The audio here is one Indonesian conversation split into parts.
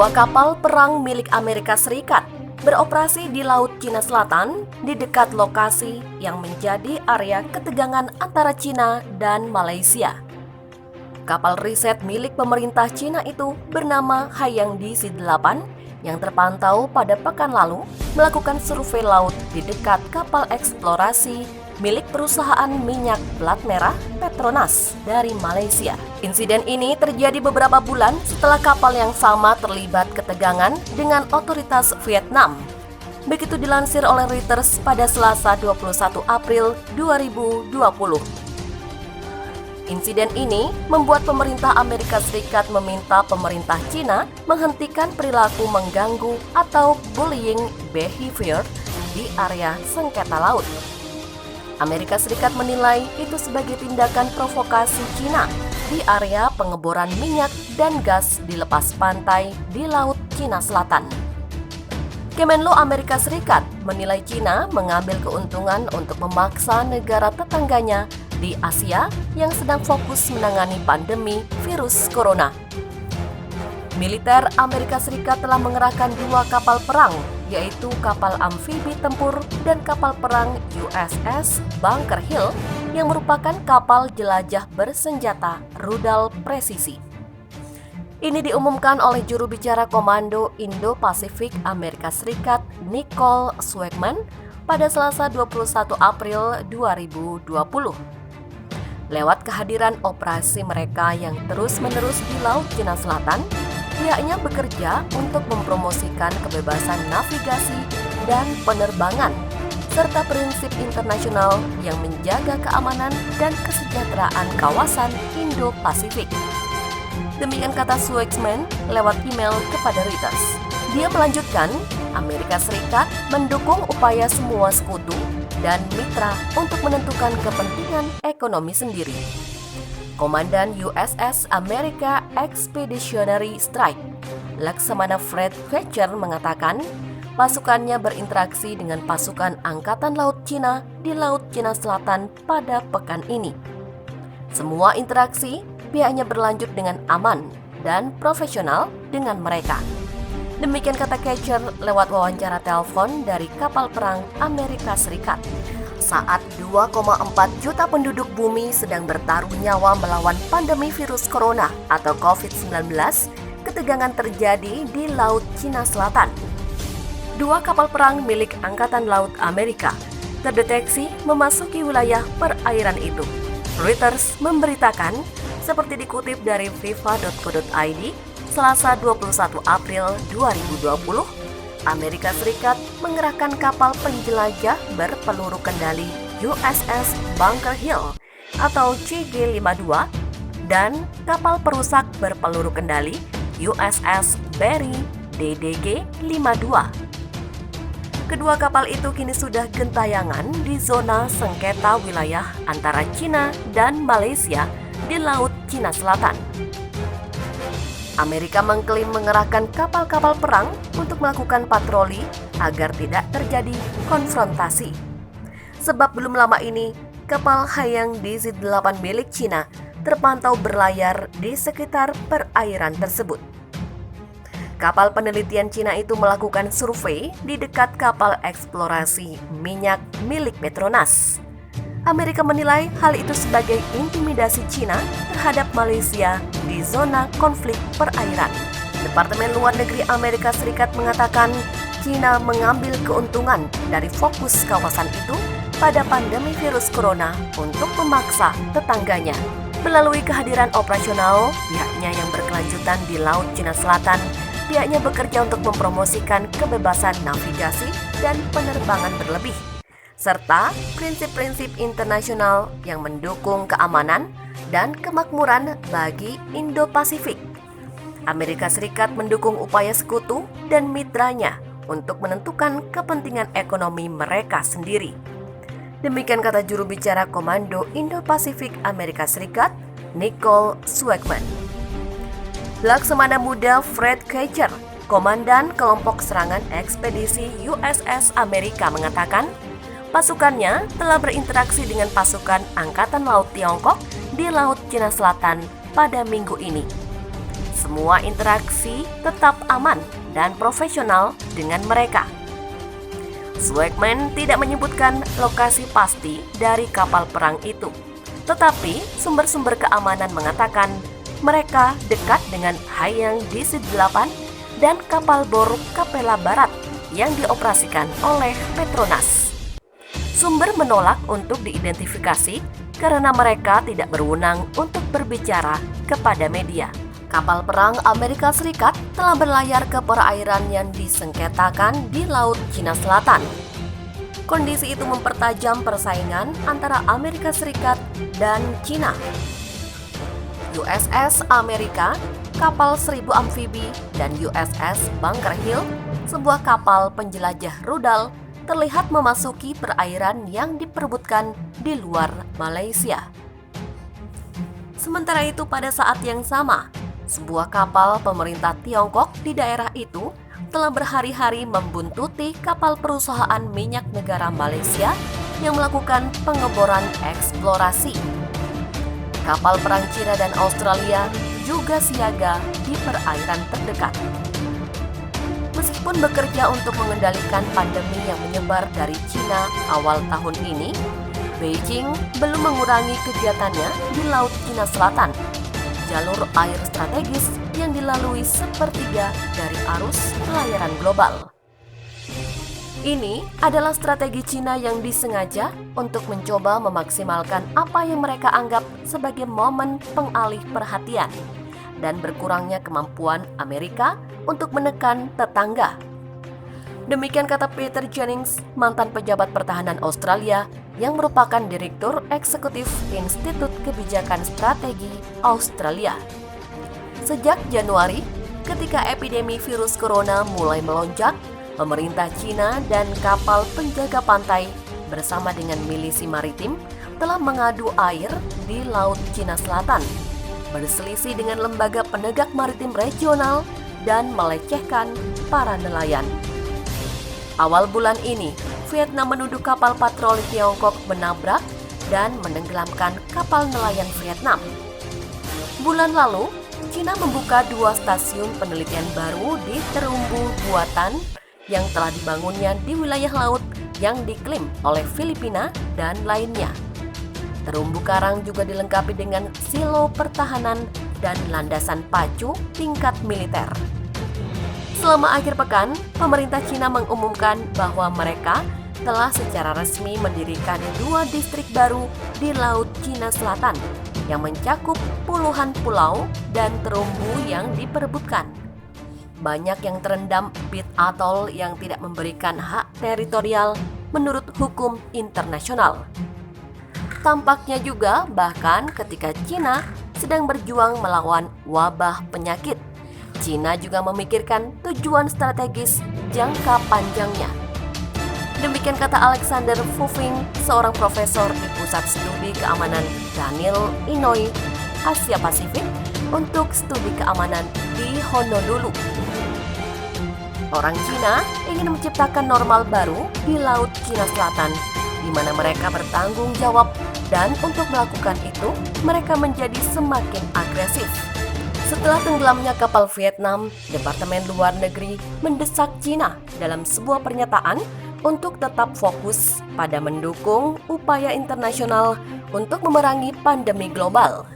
Dua kapal perang milik Amerika Serikat beroperasi di Laut Cina Selatan di dekat lokasi yang menjadi area ketegangan antara Cina dan Malaysia. Kapal riset milik pemerintah Cina itu bernama Haiyang DC-8 yang terpantau pada pekan lalu melakukan survei laut di dekat kapal eksplorasi milik perusahaan minyak plat merah Petronas dari Malaysia. Insiden ini terjadi beberapa bulan setelah kapal yang sama terlibat ketegangan dengan otoritas Vietnam. Begitu dilansir oleh Reuters pada Selasa 21 April 2020. Insiden ini membuat pemerintah Amerika Serikat meminta pemerintah Cina menghentikan perilaku mengganggu atau bullying behavior di area sengketa laut. Amerika Serikat menilai itu sebagai tindakan provokasi Cina di area pengeboran minyak dan gas di lepas pantai di Laut Cina Selatan. Kemenlu Amerika Serikat menilai Cina mengambil keuntungan untuk memaksa negara tetangganya di Asia yang sedang fokus menangani pandemi virus corona. Militer Amerika Serikat telah mengerahkan dua kapal perang, yaitu kapal amfibi tempur dan kapal perang USS Bunker Hill yang merupakan kapal jelajah bersenjata rudal presisi. Ini diumumkan oleh juru bicara Komando Indo-Pasifik Amerika Serikat Nicole Swegman pada Selasa 21 April 2020. Lewat kehadiran operasi mereka yang terus-menerus di Laut Cina Selatan, pihaknya bekerja untuk mempromosikan kebebasan navigasi dan penerbangan, serta prinsip internasional yang menjaga keamanan dan kesejahteraan kawasan Indo-Pasifik. Demikian kata Swegman lewat email kepada Reuters. Dia melanjutkan, Amerika Serikat mendukung upaya semua sekutu dan mitra untuk menentukan kepentingan ekonomi sendiri. Komandan USS America Expeditionary Strike, Laksamana Fred Hatcher mengatakan, pasukannya berinteraksi dengan pasukan Angkatan Laut Cina di Laut Cina Selatan pada pekan ini. Semua interaksi pihaknya berlanjut dengan aman dan profesional dengan mereka. Demikian kata Hatcher lewat wawancara telepon dari kapal perang Amerika Serikat. Saat 2,4 juta penduduk bumi sedang bertaruh nyawa melawan pandemi virus corona atau COVID-19, ketegangan terjadi di Laut Cina Selatan. Dua kapal perang milik Angkatan Laut Amerika terdeteksi memasuki wilayah perairan itu. Reuters memberitakan, seperti dikutip dari viva.co.id, Selasa 21 April 2020, Amerika Serikat mengerahkan kapal penjelajah berpeluru kendali USS Bunker Hill atau CG-52 dan kapal perusak berpeluru kendali USS Barry DDG-52. Kedua kapal itu kini sudah gentayangan di zona sengketa wilayah antara Cina dan Malaysia di Laut Cina Selatan. Amerika mengklaim mengerahkan kapal-kapal perang untuk melakukan patroli agar tidak terjadi konfrontasi. Sebab belum lama ini, kapal Haiyang DC-8 milik Cina terpantau berlayar di sekitar perairan tersebut. Kapal penelitian Cina itu melakukan survei di dekat kapal eksplorasi minyak milik Petronas. Amerika menilai hal itu sebagai intimidasi Cina terhadap Malaysia di zona konflik perairan. Departemen Luar Negeri Amerika Serikat mengatakan Cina mengambil keuntungan dari fokus kawasan itu pada pandemi virus corona untuk memaksa tetangganya. Melalui kehadiran operasional pihaknya yang berkelanjutan di Laut Cina Selatan, pihaknya bekerja untuk mempromosikan kebebasan navigasi dan penerbangan berlebih, serta prinsip-prinsip internasional yang mendukung keamanan dan kemakmuran bagi Indo-Pasifik. Amerika Serikat mendukung upaya sekutu dan mitranya untuk menentukan kepentingan ekonomi mereka sendiri. Demikian kata juru bicara Komando Indo-Pasifik Amerika Serikat, Nicole Swegman. Laksamana Muda Fred Hatcher, Komandan Kelompok Serangan Ekspedisi USS Amerika mengatakan, pasukannya telah berinteraksi dengan pasukan Angkatan Laut Tiongkok di Laut Cina Selatan pada minggu ini. semua interaksi tetap aman dan profesional dengan mereka. Swackman tidak menyebutkan lokasi pasti dari kapal perang itu, tetapi sumber-sumber keamanan mengatakan mereka dekat dengan Haiyang DC-8 dan kapal bor Capella Barat yang dioperasikan oleh Petronas. Sumber menolak untuk diidentifikasi karena mereka tidak berwenang untuk berbicara kepada media. Kapal perang Amerika Serikat telah berlayar ke perairan yang disengketakan di Laut Cina Selatan. Kondisi itu mempertajam persaingan antara Amerika Serikat dan Cina. USS Amerika, kapal 1000 amfibi, dan USS Bunker Hill, sebuah kapal penjelajah rudal, terlihat memasuki perairan yang diperebutkan di luar Malaysia. Sementara itu, pada saat yang sama, sebuah kapal pemerintah Tiongkok di daerah itu telah berhari-hari membuntuti kapal perusahaan minyak negara Malaysia yang melakukan pengeboran eksplorasi. Kapal perang Cina dan Australia juga siaga di perairan terdekat. Meskipun bekerja untuk mengendalikan pandemi yang menyebar dari Cina awal tahun ini, Beijing belum mengurangi kegiatannya di Laut Cina Selatan, jalur air strategis yang dilalui sepertiga dari arus pelayaran global. Ini adalah strategi Cina yang disengaja untuk mencoba memaksimalkan apa yang mereka anggap sebagai momen pengalih perhatian dan berkurangnya kemampuan Amerika untuk menekan tetangga. Demikian kata Peter Jennings, mantan pejabat pertahanan Australia yang merupakan Direktur Eksekutif Institut Kebijakan Strategi Australia. Sejak Januari, ketika epidemi virus corona mulai melonjak, pemerintah Cina dan kapal penjaga pantai bersama dengan milisi maritim telah mengadu air di Laut Cina Selatan, berselisih dengan lembaga penegak maritim regional dan melecehkan para nelayan. Awal bulan ini, Vietnam menuduh kapal patroli Tiongkok menabrak dan menenggelamkan kapal nelayan Vietnam. Bulan lalu, Cina membuka 2 stasiun penelitian baru di terumbu buatan yang telah dibangunnya di wilayah laut yang diklaim oleh Filipina dan lainnya. Terumbu karang juga dilengkapi dengan silo pertahanan dan landasan pacu tingkat militer. Selama akhir pekan, pemerintah Cina mengumumkan bahwa mereka telah secara resmi mendirikan 2 distrik baru di Laut Cina Selatan yang mencakup puluhan pulau dan terumbu yang diperebutkan. Banyak yang terendam pit atoll yang tidak memberikan hak teritorial menurut hukum internasional. Tampaknya juga bahkan ketika Cina sedang berjuang melawan wabah penyakit, Cina juga memikirkan tujuan strategis jangka panjangnya. Demikian kata Alexander Fufing, seorang profesor di Pusat Studi Keamanan Daniel Inouye, Asia Pasifik, untuk studi keamanan di Honolulu. Orang Cina ingin menciptakan normal baru di Laut Cina Selatan, di mana mereka bertanggung jawab, dan untuk melakukan itu, mereka menjadi semakin agresif. Setelah tenggelamnya kapal Vietnam, Departemen Luar Negeri mendesak Cina dalam sebuah pernyataan untuk tetap fokus pada mendukung upaya internasional untuk memerangi pandemi global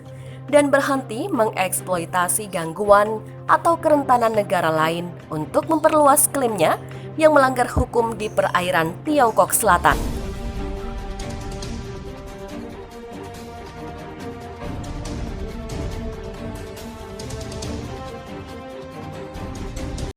dan berhenti mengeksploitasi gangguan atau kerentanan negara lain untuk memperluas klaimnya yang melanggar hukum di perairan Tiongkok Selatan.